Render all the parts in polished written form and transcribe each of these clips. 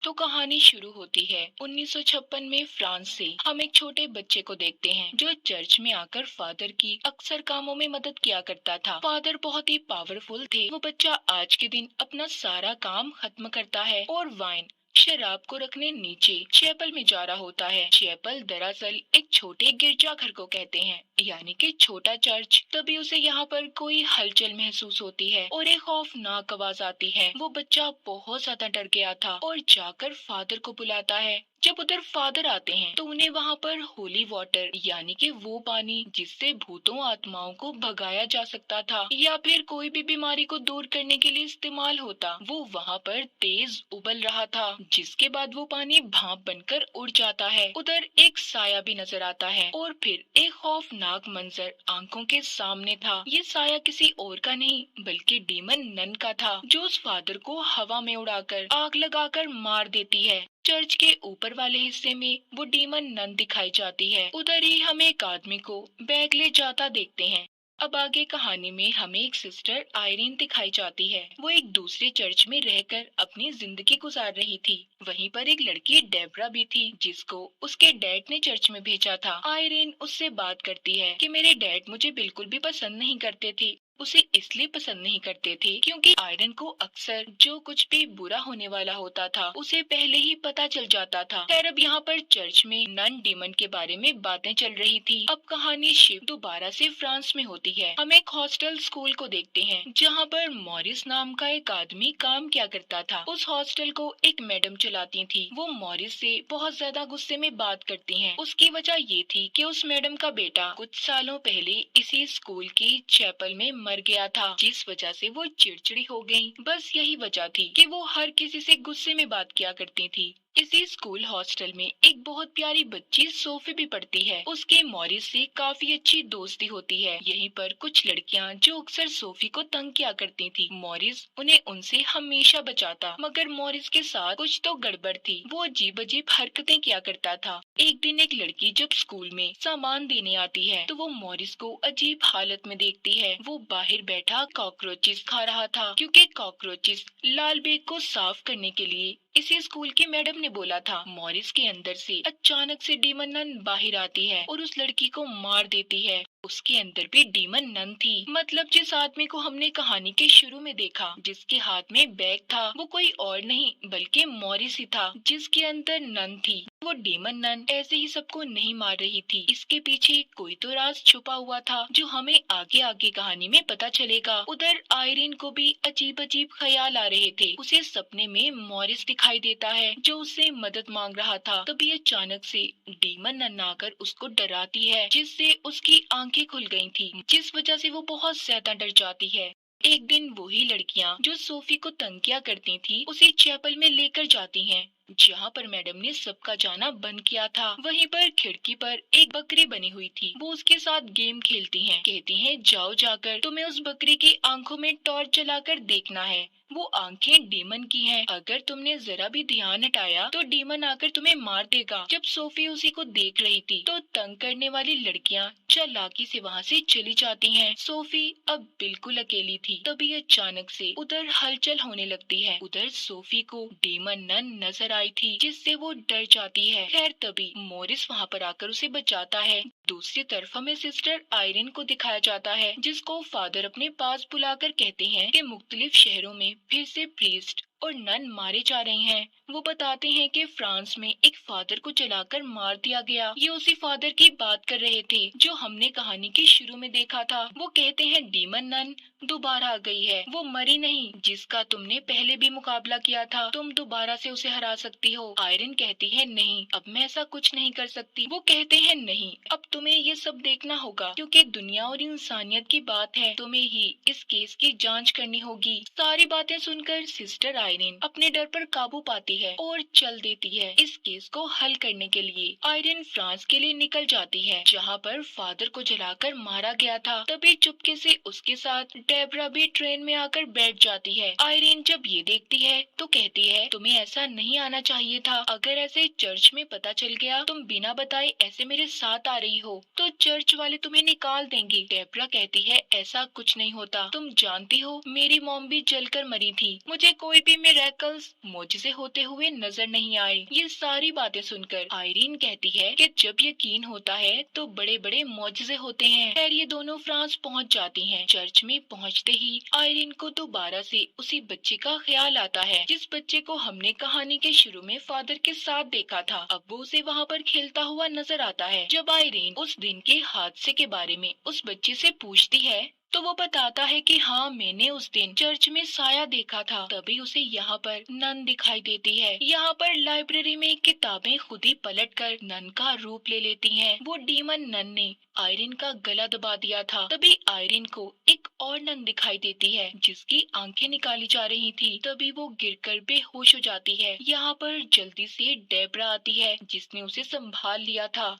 तो कहानी शुरू होती है 1956 में फ्रांस से। हम एक छोटे बच्चे को देखते हैं जो चर्च में आकर फादर की अक्सर कामों में मदद किया करता था। फादर बहुत ही पावरफुल थे। वो बच्चा आज के दिन अपना सारा काम खत्म करता है और वाइन शराब को रखने नीचे चैपल में जा रहा होता है। चैपल दरअसल एक छोटे गिरजाघर को कहते हैं, यानी कि छोटा चर्च। तभी उसे यहाँ पर कोई हलचल महसूस होती है और एक खौफनाक आवाज आती है। वो बच्चा बहुत ज्यादा डर गया था और जाकर फादर को बुलाता है। जब उधर फादर आते हैं तो उन्हें वहाँ पर होली वाटर, यानी कि वो पानी जिससे भूतों आत्माओं को भगाया जा सकता था या फिर कोई भी बीमारी को दूर करने के लिए इस्तेमाल होता, वो वहाँ पर तेज उबल रहा था, जिसके बाद वो पानी भाप बनकर उड़ जाता है। उधर एक साया भी नजर आता है और फिर एक खौफनाक मंजर आंखों के सामने था। ये साया किसी और का नहीं बल्कि डीमन नन का था, जो उस फादर को हवा में उड़ाकर आग लगाकर मार देती है। चर्च के ऊपर वाले हिस्से में वो डीमन नन दिखाई जाती है। उधर ही हम एक आदमी को बैग ले जाता देखते हैं। अब आगे कहानी में हमें एक सिस्टर आयरीन दिखाई जाती है। वो एक दूसरे चर्च में रहकर अपनी जिंदगी गुजार रही थी। वहीं पर एक लड़की डेबरा भी थी, जिसको उसके डैड ने चर्च में भेजा था। आयरीन उससे बात करती है कि मेरे डैड मुझे बिल्कुल भी पसंद नहीं करते थे। उसे इसलिए पसंद नहीं करते थे क्योंकि आयरन को अक्सर जो कुछ भी बुरा होने वाला होता था उसे पहले ही पता चल जाता था। खैर, अब यहाँ पर चर्च में नन डीमन के बारे में बातें चल रही थी। अब कहानी शिफ्ट दोबारा से फ्रांस में होती है। हम एक हॉस्टल स्कूल को देखते हैं जहाँ पर मॉरिस नाम का एक आदमी काम किया करता था। उस हॉस्टल को एक मैडम चलाती थी। वो मॉरिस से बहुत ज्यादा गुस्से में बात करती हैं। उसकी वजह ये थी कि उस मैडम का बेटा कुछ सालों पहले इसी स्कूल की चैपल में मर गया था, जिस वजह से वो चिड़चिड़ी हो गई। बस यही वजह थी कि वो हर किसी से गुस्से में बात किया करती थी। इसी स्कूल हॉस्टल में एक बहुत प्यारी बच्ची सोफी भी पढ़ती है। उसके मॉरिस से काफी अच्छी दोस्ती होती है। यहीं पर कुछ लड़कियां जो अक्सर सोफी को तंग किया करती थी, मॉरिस उन्हें उनसे हमेशा बचाता। मगर मॉरिस के साथ कुछ तो गड़बड़ थी। वो अजीब अजीब हरकतें किया करता था। एक दिन एक लड़की जब स्कूल में सामान देने आती है तो वो मॉरिस को अजीब हालत में देखती है। वो बाहर बैठा कॉकरोचेस खा रहा था, क्योंकि कॉकरोचेस लाल बेग को साफ करने के लिए इसी स्कूल की मैडम ने बोला था। मॉरिस के अंदर से अचानक से डीमन नन बाहर आती है और उस लड़की को मार देती है। उसके अंदर भी डीमन नन थी। मतलब जिस आदमी को हमने कहानी के शुरू में देखा, जिसके हाथ में बैग था, वो कोई और नहीं बल्कि मॉरिस ही था, जिसके अंदर नन थी। वो डीमन नन ऐसे ही सबको नहीं मार रही थी। इसके पीछे कोई तो राज छुपा हुआ था, जो हमें आगे आगे कहानी में पता चलेगा। उधर आयरीन को भी अजीब अजीब ख्याल आ रहे थे। उसे सपने में मॉरिस दिखाई देता है जो उससे मदद मांग रहा था। तभी अचानक से डीमन नन आकर उसको डराती है, जिससे उसकी आंखें खुल गई थी, जिस वजह से वो बहुत ज्यादा डर जाती है। एक दिन वही लड़कियां जो सोफी को तंग किया करती थी उसे चैपल में लेकर जाती हैं, जहाँ पर मैडम ने सबका जाना बंद किया था। वहीं पर खिड़की पर एक बकरी बनी हुई थी। वो उसके साथ गेम खेलती हैं। कहती हैं, जाओ जाकर तुम्हें उस बकरी की आंखों में टॉर्च जलाकर देखना है। वो आंखें डीमन की हैं। अगर तुमने जरा भी ध्यान हटाया तो डीमन आकर तुम्हें मार देगा। जब सोफी उसी को देख रही थी तो तंग करने वाली लड़कियां चालाकी से वहाँ से चली जाती हैं। सोफी अब बिल्कुल अकेली थी। तभी अचानक से उधर हलचल होने लगती है। उधर सोफी को डीमन नन नजर आई थी, जिससे वो डर जाती है। खैर, तभी मॉरिस वहाँ पर आकर उसे बचाता है। दूसरी तरफ हमें सिस्टर आयरिन को दिखाया जाता है, जिसको फादर अपने पास बुलाकर कहते हैं कि मुख्तलिफ शहरों में फिर से प्रीस्ट और नन मारे जा रहे हैं। वो बताते हैं कि फ्रांस में एक फादर को जलाकर मार दिया गया। ये उसी फादर की बात कर रहे थे जो हमने कहानी के शुरू में देखा था। वो कहते हैं डीमन नन दोबारा आ गई है। वो मरी नहीं, जिसका तुमने पहले भी मुकाबला किया था। तुम दोबारा से उसे हरा सकती हो। आयरन कहती है, नहीं, अब मैं ऐसा कुछ नहीं कर सकती। वो कहते हैं, नहीं, अब तुम्हें ये सब देखना होगा, क्योंकि दुनिया और इंसानियत की बात है। तुम्हें ही इस केस की जांच करनी होगी। सारी बातें सुनकर सिस्टर आयरन अपने डर पर काबू पाती है और चल देती है इस केस को हल करने के लिए। आयरन फ्रांस के लिए निकल जाती है, जहाँ पर फादर को जलाकर मारा गया था। तभी चुपके से उसके साथ डेबरा भी ट्रेन में आकर बैठ जाती है। आयरन जब ये देखती है तो कहती है, तुम्हें ऐसा नहीं आना चाहिए था। अगर ऐसे चर्च में पता चल गया तुम बिना बताए ऐसे मेरे साथ आ रही हो तो चर्च वाले तुम्हें निकाल देंगे। डेबरा कहती है, ऐसा कुछ नहीं होता। तुम जानती हो मेरी मॉम भी जलकर मरी थी। मुझे कोई भी मिरेकल्स, मोजिज़े होते हुए नजर नहीं आए। ये सारी बातें सुनकर आयरीन कहती है कि जब यकीन होता है तो बड़े बड़े मौजज़े होते हैं। खैर ये दोनों फ्रांस पहुंच जाती हैं। चर्च में पहुंचते ही आयरीन को दोबारा से उसी बच्चे का ख्याल आता है जिस बच्चे को हमने कहानी के शुरू में फादर के साथ देखा था। अब वो उसे वहाँ पर खेलता हुआ नजर आता है। जब आयरीन उस दिन के हादसे के बारे में उस बच्चे से पूछती है तो वो बताता है कि हाँ, मैंने उस दिन चर्च में साया देखा था। तभी उसे यहाँ पर नन दिखाई देती है। यहाँ पर लाइब्रेरी में किताबें खुद ही पलटकर नन का रूप ले लेती हैं। वो डीमन नन ने आयरीन का गला दबा दिया था। तभी आयरीन को एक और नन दिखाई देती है जिसकी आंखें निकाली जा रही थी। तभी वो गिरकर बेहोश हो जाती है। यहाँ पर जल्दी से डेब्रा आती है जिसने उसे संभाल लिया था।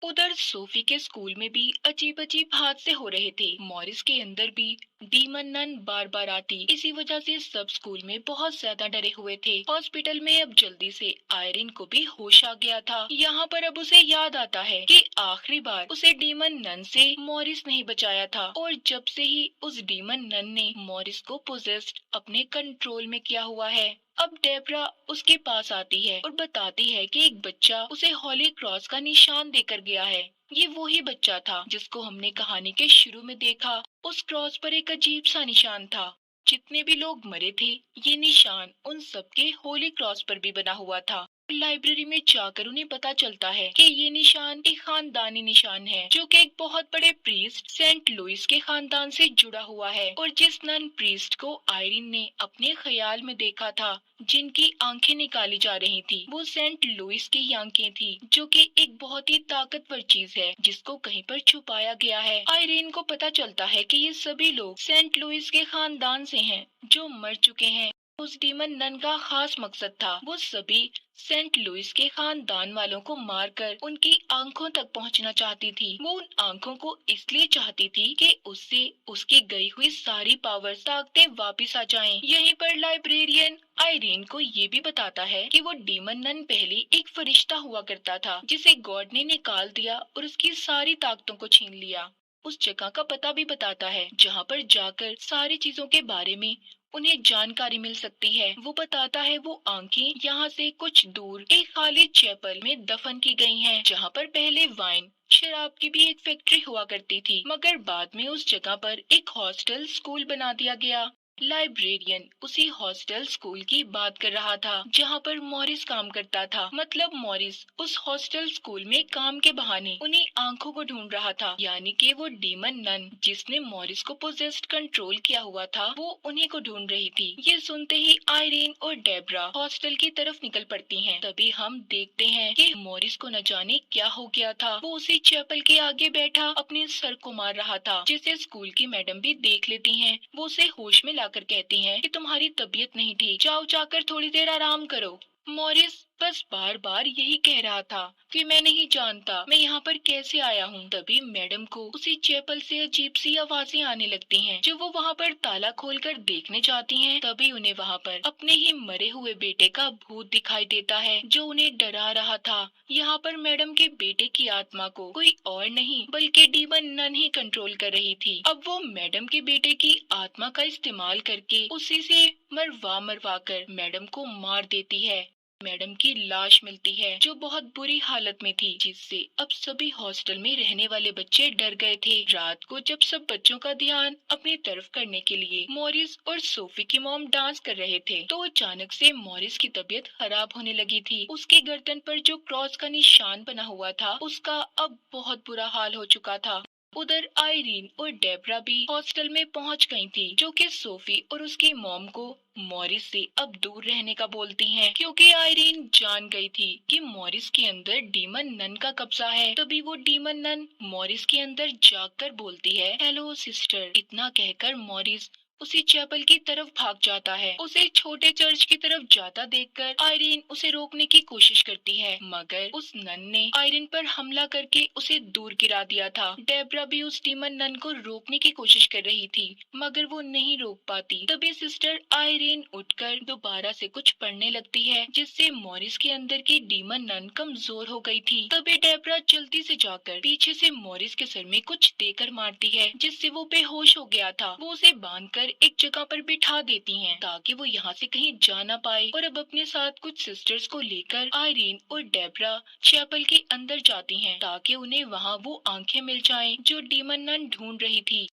उधर सोफी के स्कूल में भी अजीब अजीब हादसे हो रहे थे। मॉरिस के अंदर भी डीमन नन बार बार आती। इसी वजह से सब स्कूल में बहुत ज्यादा डरे हुए थे। हॉस्पिटल में अब जल्दी से आयरिन को भी होश आ गया था। यहाँ पर अब उसे याद आता है कि आखिरी बार उसे डीमन नन से मॉरिस नहीं बचाया था और जब से ही उस डीमन नन ने मॉरिस को पोजेस्ड अपने कंट्रोल में किया हुआ है। अब डेब्रा उसके पास आती है और बताती है कि एक बच्चा उसे हॉली क्रॉस का निशान देकर गया है। ये वही बच्चा था जिसको हमने कहानी के शुरू में देखा। उस क्रॉस पर एक अजीब सा निशान था। जितने भी लोग मरे थे ये निशान उन सबके होली क्रॉस पर भी बना हुआ था। लाइब्रेरी में जाकर उन्हें पता चलता है कि ये निशान एक खानदानी निशान है जो कि एक बहुत बड़े प्रीस्ट सेंट लुइस के खानदान से जुड़ा हुआ है। और जिस नन प्रीस्ट को आयरिन ने अपने ख्याल में देखा था जिनकी आंखें निकाली जा रही थी वो सेंट लुइस की आंखें थी जो कि एक बहुत ही ताकतवर चीज है जिसको कहीं पर छुपाया गया है। आयरिन को पता चलता है कि ये सभी लोग सेंट लुइस के खानदान से हैं जो मर चुके हैं। उस डीमन नन का खास मकसद था वो सभी सेंट लुइस के खानदान वालों को मारकर उनकी आंखों तक पहुंचना चाहती थी। वो उन आंखों को इसलिए चाहती थी कि उससे उसकी गई हुई सारी पावर ताकतें वापस आ जाएं। यहीं पर लाइब्रेरियन आयरीन को ये भी बताता है कि वो डीमन नन पहले एक फरिश्ता हुआ करता था जिसे गॉड ने निकाल दिया और उसकी सारी ताकतों को छीन लिया। उस जगह का पता भी बताता है जहाँ पर जाकर सारी चीजों के बारे में उन्हें जानकारी मिल सकती है। वो बताता है वो आंखें यहाँ से कुछ दूर एक खाली चैपल में दफन की गई हैं, जहाँ पर पहले वाइन शराब की भी एक फैक्ट्री हुआ करती थी मगर बाद में उस जगह पर एक हॉस्टल स्कूल बना दिया गया। लाइब्रेरियन उसी हॉस्टल स्कूल की बात कर रहा था जहाँ पर मॉरिस काम करता था। मतलब मॉरिस उस हॉस्टल स्कूल में काम के बहाने उन्हीं आंखों को ढूंढ रहा था, यानी कि वो डीमन नन जिसने मॉरिस को पोजेस्ड कंट्रोल किया हुआ था वो उन्हीं को ढूंढ रही थी। ये सुनते ही आयरीन और डेब्रा हॉस्टल की तरफ निकल पड़ती हैं। तभी हम देखते हैं कि मॉरिस को न जाने क्या हो गया था। वो उसी चैपल के आगे बैठा अपने सर को मार रहा था जिसे स्कूल की मैडम भी देख लेती हैं। वो उसे होश में लाकर कहती हैं कि तुम्हारी तबीयत नहीं ठीक, जाओ जाकर थोड़ी देर आराम करो। मॉरिस बस बार बार यही कह रहा था कि मैं नहीं जानता मैं यहाँ पर कैसे आया हूँ। तभी मैडम को उसी चैपल से अजीब सी आवाजें आने लगती हैं। जब वो वहाँ पर ताला खोलकर देखने जाती हैं तभी उन्हें वहाँ पर अपने ही मरे हुए बेटे का भूत दिखाई देता है जो उन्हें डरा रहा था। यहाँ पर मैडम के बेटे की आत्मा को कोई और नहीं बल्कि डीमन नन ही कंट्रोल कर रही थी। अब वो मैडम के बेटे की आत्मा का इस्तेमाल करके उसी से मरवा मरवा कर मैडम को मार देती है। मैडम की लाश मिलती है जो बहुत बुरी हालत में थी जिससे अब सभी हॉस्टल में रहने वाले बच्चे डर गए थे। रात को जब सब बच्चों का ध्यान अपनी तरफ करने के लिए मॉरिस और सोफी की मॉम डांस कर रहे थे तो अचानक से मॉरिस की तबीयत खराब होने लगी थी। उसकी गर्दन पर जो क्रॉस का निशान बना हुआ था उसका अब बहुत बुरा हाल हो चुका था। उधर आयरीन और डेब्रा भी हॉस्टल में पहुंच गई थी जो कि सोफी और उसकी मॉम को मॉरिस से अब दूर रहने का बोलती हैं क्योंकि आयरीन जान गई थी कि मॉरिस के अंदर डीमन नन का कब्जा है। तभी वो डीमन नन मॉरिस के अंदर जाकर बोलती है, हेलो सिस्टर। इतना कहकर मॉरिस उसी चैपल की तरफ भाग जाता है। उसे छोटे चर्च की तरफ जाता देखकर आयरीन उसे रोकने की कोशिश करती है मगर उस नन ने आयरीन पर हमला करके उसे दूर गिरा दिया था। डेब्रा भी उस डीमन नन को रोकने की कोशिश कर रही थी मगर वो नहीं रोक पाती। तभी सिस्टर आयरीन उठकर दोबारा से कुछ पढ़ने लगती है जिससे मॉरिस के अंदर की डीमन नन कमजोर हो गई थी। तभी डेब्रा जल्दी से जाकर पीछे से मॉरिस के सर में कुछ देकर मारती है जिससे वो बेहोश हो गया था। वो उसे बांधकर कर एक जगह पर बिठा देती हैं ताकि वो यहाँ से कहीं जा ना पाए, और अब अपने साथ कुछ सिस्टर्स को लेकर आयरीन और डेब्रा चैपल के अंदर जाती हैं ताकि उन्हें वहाँ वो आंखें मिल जाएं जो डीमन नन ढूंढ रही थी।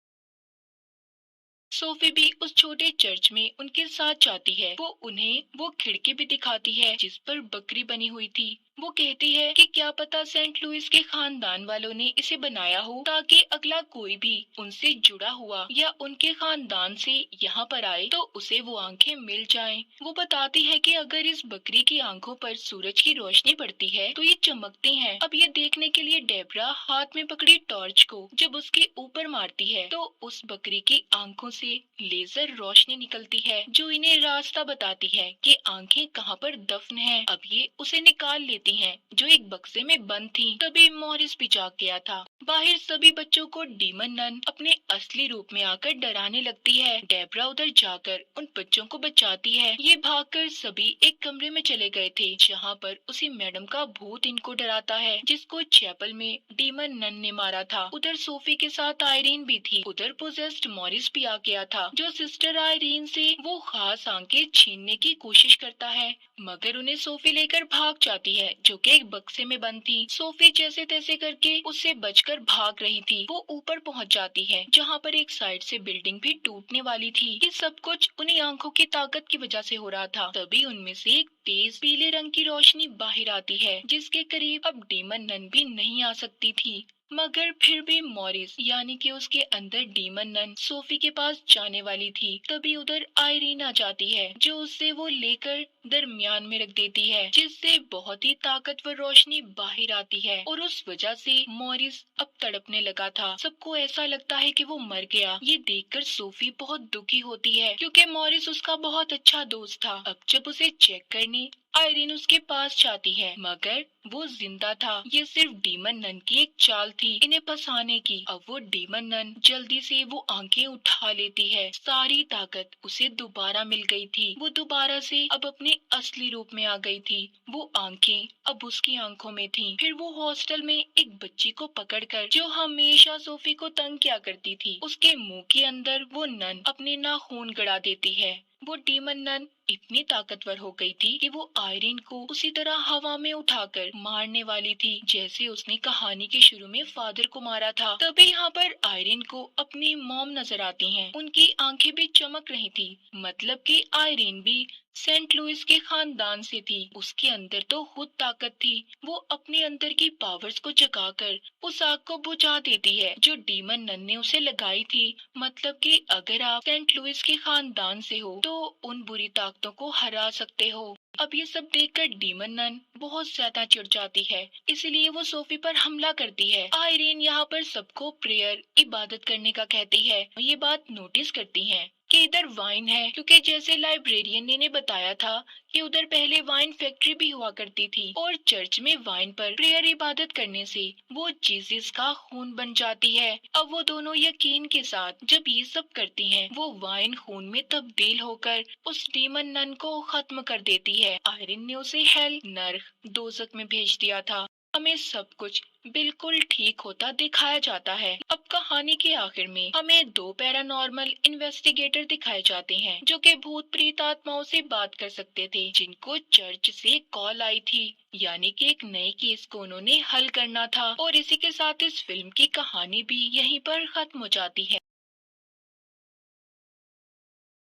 सोफी भी उस छोटे चर्च में उनके साथ जाती है। वो उन्हें वो खिड़की भी दिखाती है जिस पर बकरी बनी हुई थी। वो कहती है कि क्या पता सेंट लुइस के खानदान वालों ने इसे बनाया हो ताकि अगला कोई भी उनसे जुड़ा हुआ या उनके खानदान से यहाँ पर आए तो उसे वो आंखें मिल जाएं। वो बताती है कि अगर इस बकरी की आंखों पर सूरज की रोशनी पड़ती है तो ये चमकती हैं। अब ये देखने के लिए डेब्रा हाथ में पकड़ी टॉर्च को जब उसके ऊपर मारती है तो उस बकरी की आंखों से लेजर रोशनी निकलती है जो इन्हें रास्ता बताती है कि आंखें कहाँ पर दफन हैं। अब ये उसे निकाल लेती हैं जो एक बक्से में बंद थी। तभी मॉरिस भी जाग गया था। बाहर सभी बच्चों को डीमन नन अपने असली रूप में आकर डराने लगती है। डेब्रा उधर जाकर उन बच्चों को बचाती है। ये भागकर सभी एक कमरे में चले गए थे जहाँ पर उसी मैडम का भूत इनको डराता है जिसको चैपल में डीमन नन ने मारा था। उधर सोफी के साथ आयरीन भी थी। उधर पोजेस्ड मॉरिस भी आ गया था जो सिस्टर आयरीन से वो खास आंखें छीनने की कोशिश करता है, मगर उन्हें सोफी लेकर भाग जाती है जो कि एक बक्से में बंद थी। सोफी जैसे तैसे करके उससे बचकर भाग रही थी। वो ऊपर पहुंच जाती है जहां पर एक साइड से बिल्डिंग भी टूटने वाली थी। ये सब कुछ उन्हीं आंखों की ताकत की वजह से हो रहा था। तभी उनमें से एक तेज पीले रंग की रोशनी बाहर आती है जिसके करीब अब डीमन नन भी नहीं आ सकती थी। मगर फिर भी मॉरिस यानी कि उसके अंदर डीमन नन सोफी के पास जाने वाली थी। तभी उधर आयरीन आ जाती है जो उससे वो लेकर दरमियान में रख देती है जिससे बहुत ही ताकतवर रोशनी बाहर आती है, और उस वजह से मॉरिस अब तड़पने लगा था। सबको ऐसा लगता है कि वो मर गया। ये देखकर सोफी बहुत दुखी होती है क्योंकि मॉरिस उसका बहुत अच्छा दोस्त था। अब जब उसे चेक करने आयरीन उसके पास जाती है मगर वो जिंदा था। ये सिर्फ डीमन नन की एक चाल थी इन्हें फंसाने की। अब वो डीमन नन जल्दी से वो आंखें उठा लेती है। सारी ताकत उसे दोबारा मिल गई थी। वो दोबारा से अब अपने असली रूप में आ गई थी। वो आंखें अब उसकी आंखों में थीं। फिर वो हॉस्टल में एक बच्ची को पकड़कर जो हमेशा सोफी को तंग किया करती थी उसके मुंह के अंदर वो नन अपने नाखून गड़ा देती है। वो डीमन नन इतनी ताकतवर हो गई थी कि वो आयरीन को उसी तरह हवा में उठाकर मारने वाली थी जैसे उसने कहानी के शुरू में फादर को मारा था। तभी यहाँ पर आयरीन को अपनी मॉम नजर आती हैं। उनकी आंखें भी चमक रही थी, मतलब कि आयरीन भी सेंट लुइस के खानदान से थी। उसके अंदर तो खुद ताकत थी। वो अपने अंदर की पावर्स को जगाकर उस आग को बुझा देती है जो डीमन नन ने उसे लगाई थी। मतलब कि अगर आप सेंट लुइस के खानदान से हो तो उन बुरी ताकतों को हरा सकते हो। अब ये सब देखकर डीमन नन बहुत ज्यादा चिढ़ जाती है, इसलिए वो सोफी पर हमला करती है। आयरीन यहाँ पर सबको प्रेयर इबादत करने का कहती है। ये बात नोटिस करती है कि इधर वाइन है क्योंकि जैसे लाइब्रेरियन ने बताया था कि उधर पहले वाइन फैक्ट्री भी हुआ करती थी, और चर्च में वाइन पर प्रेयर इबादत करने से वो जीसस का खून बन जाती है। अब वो दोनों यकीन के साथ जब ये सब करती हैं, वो वाइन खून में तब्दील होकर उस डीमन नन को खत्म कर देती है। आयरन ने उसे हेल नर्क दोजक में भेज दिया था। हमें सब कुछ बिल्कुल ठीक होता दिखाया जाता है। अब कहानी के आखिर में हमें दो पैरानॉर्मल इन्वेस्टिगेटर दिखाए जाते हैं जो कि भूत प्रेत आत्माओं से बात कर सकते थे, जिनको चर्च से कॉल आई थी, यानी कि एक नए केस को उन्होंने हल करना था। और इसी के साथ इस फिल्म की कहानी भी यहीं पर खत्म हो जाती है।